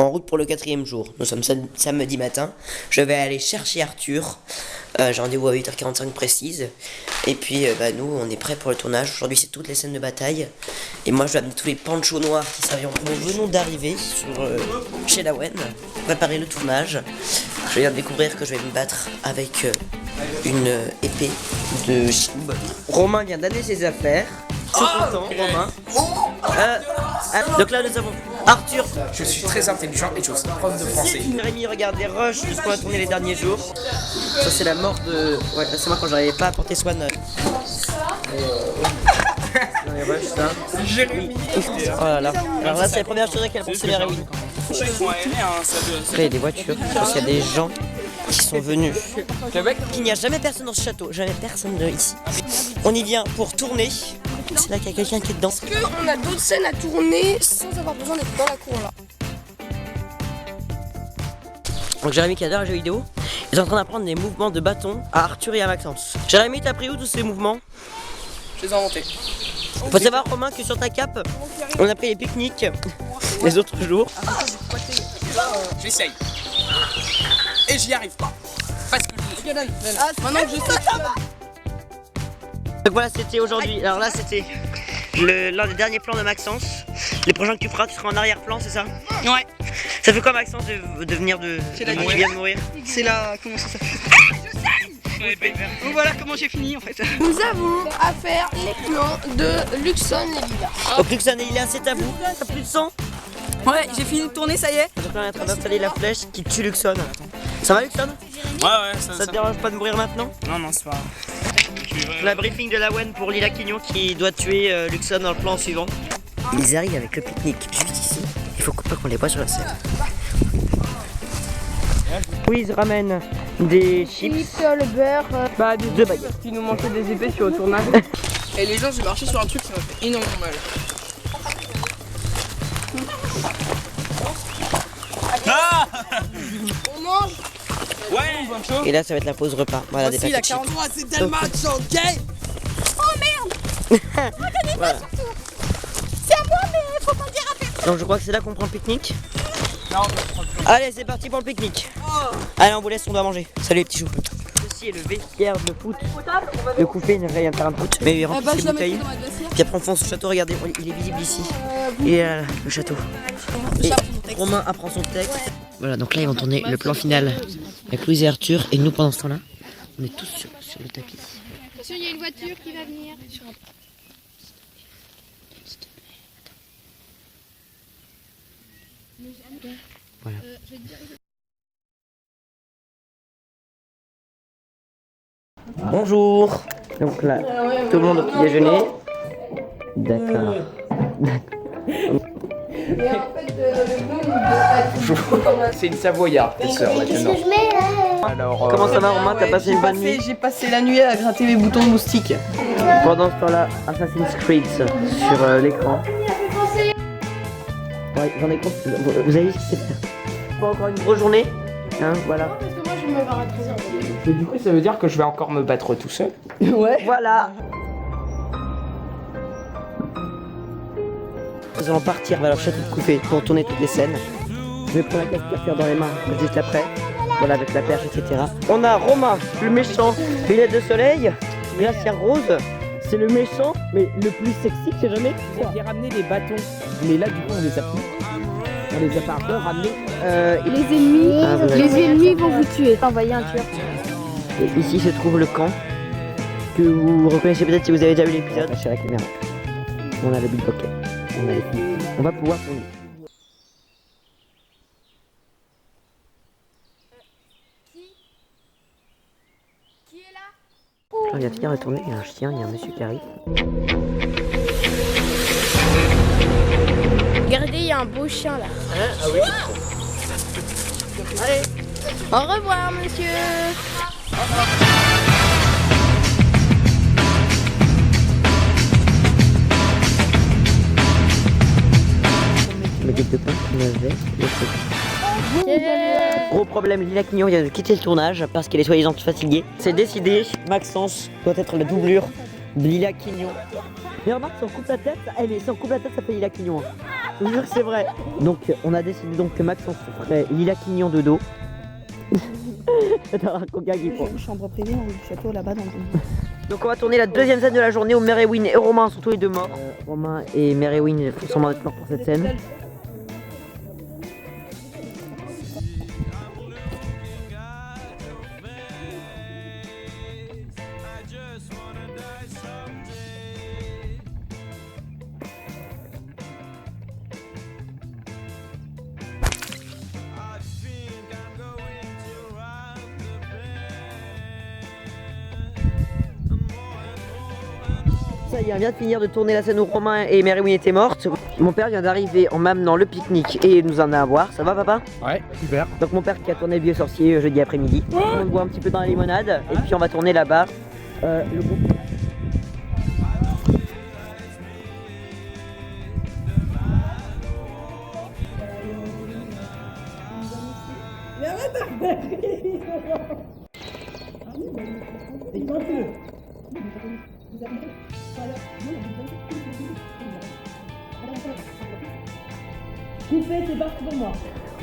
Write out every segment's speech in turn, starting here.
en route pour le 4e jour. Nous sommes samedi matin. Je vais aller chercher Arthur. J'ai rendez-vous à 8h45 précise. Et puis nous on est prêts pour le tournage. Aujourd'hui c'est toutes les scènes de bataille. Et moi je vais amener tous les panchos noirs qui serviront. Nous venons d'arriver chez Lawen. Préparer le tournage. Je viens de découvrir que je vais me battre avec une épée de Shinoub. Romain vient d'amener ses affaires. Tout content, Romain. Donc là nous avons Arthur. Je suis très intelligent et je suis prof de français. Rémi regarde les rushs de ce qu'on a tourné les derniers jours. Ça c'est la mort de... Ouais, c'est moi quand j'arrivais pas à porter Swan. Dans les rushs, ça. Jérémy. Oh là là. Alors là c'est la première chose qu'elle pensait vers oui. Après il y a des voitures, parce qu'il y a des gens qui sont venus. Il n'y a jamais personne dans ce château, jamais personne de ici. On y vient pour tourner. C'est là qu'il y a quelqu'un qui est dedans. Est-ce qu'on a d'autres scènes à tourner sans avoir besoin d'être dans la cour là? Donc Jérémy qui adore les jeux vidéo est en train d'apprendre des mouvements de bâton à Arthur et à Maxence. Jérémy, t'as pris où tous ces mouvements? Je les ai inventés. Faut savoir Romain que sur ta cape, on a pris les pique-niques les autres jours. J'essaye. Et j'y arrive pas. Parce que maintenant que je sais. Donc voilà, c'était aujourd'hui. Alors là, c'était l'un des derniers plans de Maxence. Les prochains que tu feras, tu seras en arrière-plan, c'est ça? Ouais. Ça fait quoi, Maxence, de venir de mourir. qui vient de mourir? C'est là. Comment ça s'appelle? Donc voilà comment j'ai fini en fait. Nous avons à faire les plans de Luxon les Lilas. Donc Luxon et Lilas, c'est à vous. T'as plus de sang? Ouais, j'ai fini de tourner, ça y est. Donc là, on est en train d'installer la flèche qui tue Luxon. Ça va, Luxon? Ouais, ça te dérange pas de mourir maintenant? Non, c'est pas grave. La briefing de Lawen pour Lila Quignon qui doit tuer Luxon dans le plan suivant. Ils arrivent avec le pique-nique juste ici. Il faut pas qu'on les voit sur la scène. Oui, ils ramènent des chips, le beurre, des deux baguettes. qui nous manquait des épées sur le tournage. Et les gens, j'ai marché sur un truc qui m'a fait énormément mal. On mange. Ouais. Et là, ça va être la pause repas. Voilà, des paquets de chips. C'est tellement ok. Oh merde. Voilà. C'est à moi, mais faut pas dire à personne. Donc je crois que c'est là qu'on prend le pique-nique. Non, Allez, c'est parti pour le pique-nique. Allez, on vous laisse, on doit manger. Salut les petits choux. Ceci est le vestiaire de foot. Le coupé, il y a un terrain de foot. Mais il remplit ses bouteilles. Puis après on fonce au château, regardez, il est visible ici. Il est là, le château. Et Romain apprend son texte. Voilà, donc là ils vont tourner le plan final avec Louise et Arthur. Et nous pendant ce temps-là, on est tous sur le tapis. Attention, il y a une voiture qui va venir. Voilà. Bonjour. Donc là, tout le monde au petit déjeuner. D'accord. c'est une savoyarde, tes sœurs maintenant. Alors, Comment ça va, Romain? T'as passé une bonne nuit? J'ai passé la nuit à gratter mes boutons moustiques. Pendant ce temps-là, Assassin's Creed sur l'écran. Ouais, j'en ai compte. Vous avez vu ce que c'est faire? Pas encore une grosse journée, hein, voilà. Parce que moi je me barre à 13h. Et du coup, ça veut dire que je vais encore me battre tout seul. Ouais. Voilà. Nous allons partir vers le château de Coupé pour tourner toutes les scènes. Je vais prendre la casse-café dans les mains juste après. Voilà, avec la perche, etc. On a Romain, le méchant, filet de soleil, glacière rose. C'est le méchant, mais le plus sexy que j'ai jamais. J'ai ramené des bâtons, mais là, du coup, on les a plus. On les a pas encore ramenés. Les ennemis vont vous tuer. Envoyer un tueur. Et ici se trouve le camp que vous reconnaissez peut-être si vous avez déjà vu l'épisode. Chez la caméra. On a le Big Pocket. On a les filles. On va pouvoir tourner. Qui est là? On vient de finir de tourner, il y a un chien, il y a un monsieur qui arrive. Regardez, il y a un beau chien là. Ah oui. Allez. Au revoir, monsieur. Mais quelque part, on avait le truc. Gros problème, Lila Quignon vient de quitter le tournage parce qu'elle est soi-disant fatiguée. C'est décidé, Maxence doit être la doublure de Lila Quignon. Mais remarque, si on coupe la tête, ça fait Lila Quignon. Je vous jure que c'est vrai. Donc on a décidé donc que Maxence ferait Lila Quignon de dos. T'as un coca qui prend. Une chambre privée dans le château là-bas dans le... Donc on va tourner la deuxième scène de la journée où Merewin et Romain sont tous les deux morts. Romain et Merewin font semblant d'être morts pour cette scène. Ça y est, on vient de finir de tourner la scène où Romain et Merewin étaient mortes. Mon père vient d'arriver en m'amenant le pique-nique et nous en a à boire. Ça va papa? Ouais, super. Donc mon père qui a tourné Vieux Sorcier jeudi après-midi. On boit un petit peu dans la limonade et puis on va tourner là-bas. Le groupe.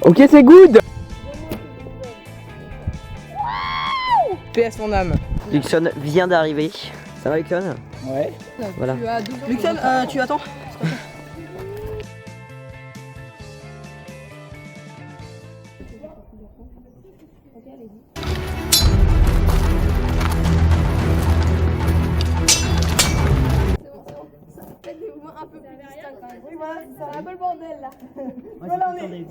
Ok, c'est good. Paix à son âme. Luxon vient d'arriver. Ça va Luxon? Ouais. Voilà. Luxon, tu attends? C'est un peu le bordel là. Voilà, on est.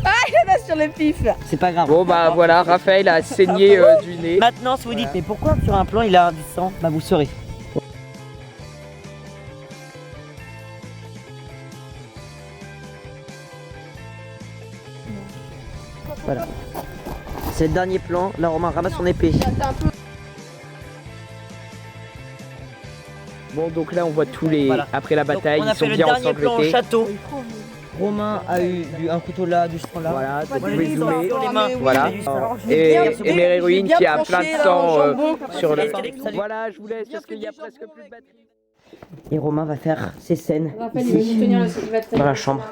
Ah, il y en a sur le pif. C'est pas grave. Bon bah voilà, Raphaël a saigné du nez. Maintenant, si vous dites, mais pourquoi sur un plan il a du sang? Bah vous saurez. Voilà. C'est le dernier plan. Là, Romain ramasse son épée. Bon donc là on voit tous les... Voilà. Après la bataille, Donc, on a ils sont fait le bien dernier plan au ensanglantés. château. Romain a eu un couteau là, du sang là. Voilà, Moi, vous j'ai pouvez du zoomer. sang sur les mains. Voilà. J'ai du sang. Et Merewin qui a plein de sang sur le... Salut. Voilà, je vous laisse parce qu'il y a presque plus de batterie. Et Romain va faire ses scènes Raphaël, il va ici, nous tenir il va te dans la chambre.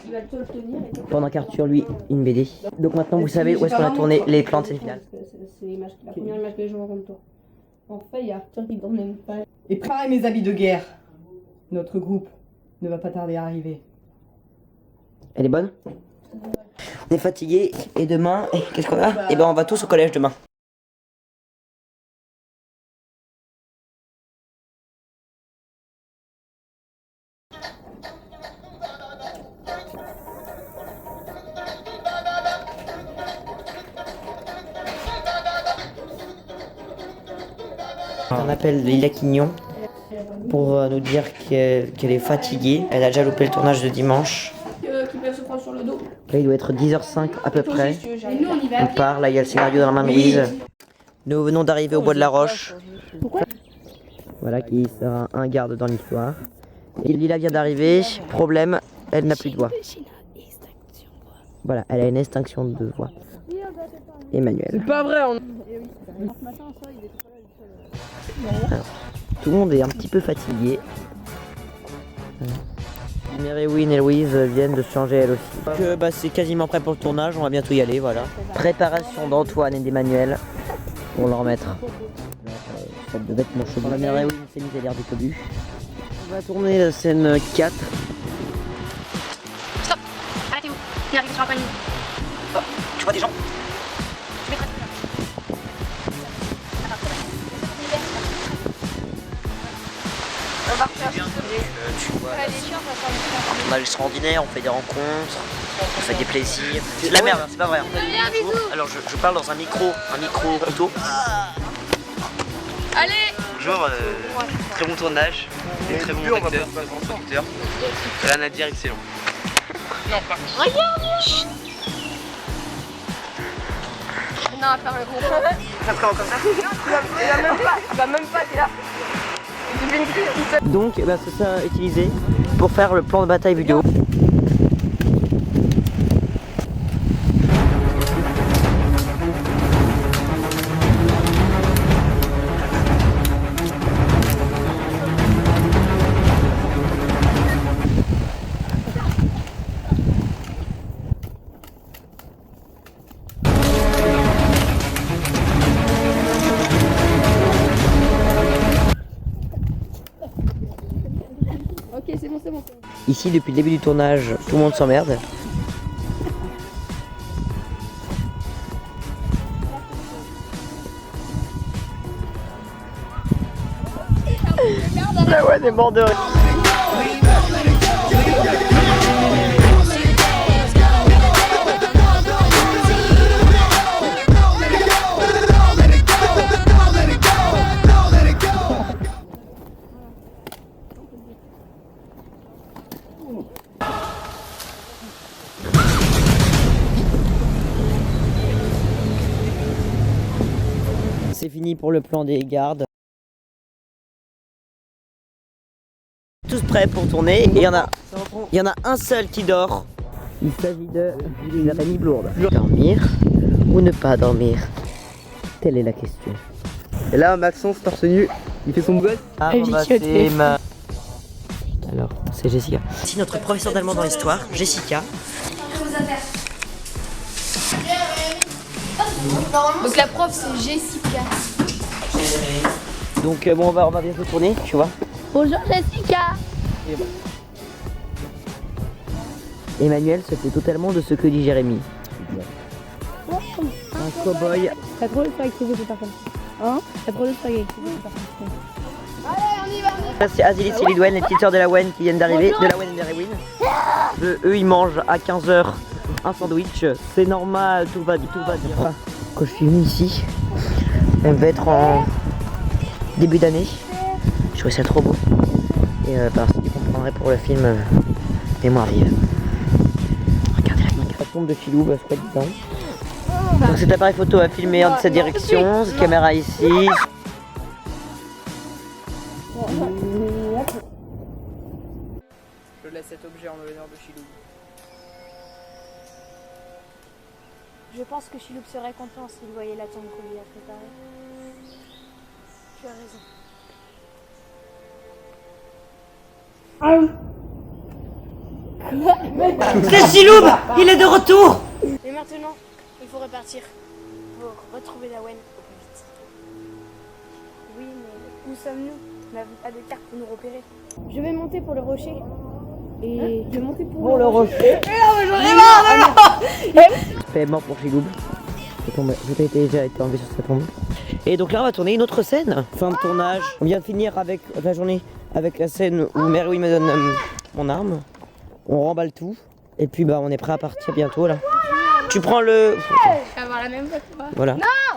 Il va te le tenir. Pendant qu'Arthur, lui, une BD. Donc maintenant, vous savez où est-ce qu'on a tourné les plans de scène finale. C'est la première image que les gens rencontrent toi. En fait, il y a Arthur qui dormait une page. Et préparez mes habits de guerre. Notre groupe ne va pas tarder à arriver. Elle est bonne? On est fatigué et demain, qu'est-ce qu'on a? Eh ben on va tous au collège demain. On appelle Lila Quignon pour nous dire qu'elle est fatiguée. Elle a déjà loupé le tournage de dimanche. Qui peut se prendre sur le dos. Là il doit être 10h05 à peu près. Et nous, on y va. On part, là il y a le scénario dans la main de Louise. Nous venons d'arriver au bois de la Roche. Voilà qui sera un garde dans l'histoire. Et Lila vient d'arriver. Problème, elle n'a plus de voix. Voilà, elle a une extinction de voix. Emmanuel. Pas vrai, on... Alors, tout le monde est un petit peu fatigué. Merewin et Louise viennent de se changer elles aussi. Donc, c'est quasiment prêt pour le tournage, on va bientôt y aller, voilà. Préparation d'Antoine et d'Emmanuel pour leur mettre une sorte de vêtements chauds. La Merewin s'est mise à l'air du cobu. On va tourner la scène 4. Stop! Arrêtez-vous! Il arrive sur la poignée. Oh, tu vois des gens? Tu vois, on a l'extraordinaire, on fait des rencontres, on fait des plaisirs. C'est de la merde, hein, c'est pas vrai. Alors je parle dans un micro couteau. Allez! Bonjour, très bon tournage, et très bon acteur, producteur. Là, Nadir, excellent. Non, à faire le gros. Ça se commence comme ça? Il va même pas, t'es là. Donc c'est ça utilisé pour faire le plan de bataille vidéo. c'est bon. Ici, depuis le début du tournage, tout le monde s'emmerde. Ah ouais, des morts de rire. C'est fini pour le plan des gardes. Tous prêts pour tourner et il y en a un seul qui dort. Il s'agit de Jérémy Blourde. Dormir ou ne pas dormir? Telle est la question. Et là, Maxence, torse nu, il fait son gosse. Alors, c'est Jessica. Ici notre professeur d'allemand dans l'histoire, Jessica. Donc la prof c'est Jessica. Donc bon, on va bientôt tourner, tu vois. Bonjour Jessica. Emmanuel se fait totalement de ce que dit Jérémy. Un cow-boy. T'as trop le spaghetti de par contre. Hein? T'as trop le spaghetti de par contre. Allez, on y va. Là c'est Azilis et Lidwen, les petites sœurs de la Wen qui viennent d'arriver, de la Wen et de Rewin. Eux ils mangent à 15h un sandwich, c'est normal, tout va bien. Quand je suis venu ici, elle va être en début d'année, je trouvais ça trop beau. Et parce que tu comprendrais pour le film Mémoire vive. Regardez la tombe de Chilou, bah, c'est pas disant. Donc cet appareil photo a filmé en cette direction, cette caméra ici. Je laisse cet objet en l'honneur de Chilou. Je pense que Chiloup serait content s'il voyait la tombe qu'on lui a préparée. Tu as raison. C'est Chiloub, il est de retour. Et maintenant, il faut repartir pour retrouver la Wen au plus vite. Oui, mais où sommes-nous? Nous n'avons pas de carte pour nous repérer. Je vais monter pour le rocher. Et je vais monter pour le rocher. J'en ai marre. Fait mort pour Chiloub. J'ai déjà été enlevé sur sa tombe. Et donc là on va tourner une autre scène. Fin de tournage. On vient de finir avec la journée avec la scène où Mary me donne mon arme. On remballe tout. Et puis bah on est prêt à partir bientôt là. Tu prends le. Je vais avoir la même voix que toi. Voilà. Non.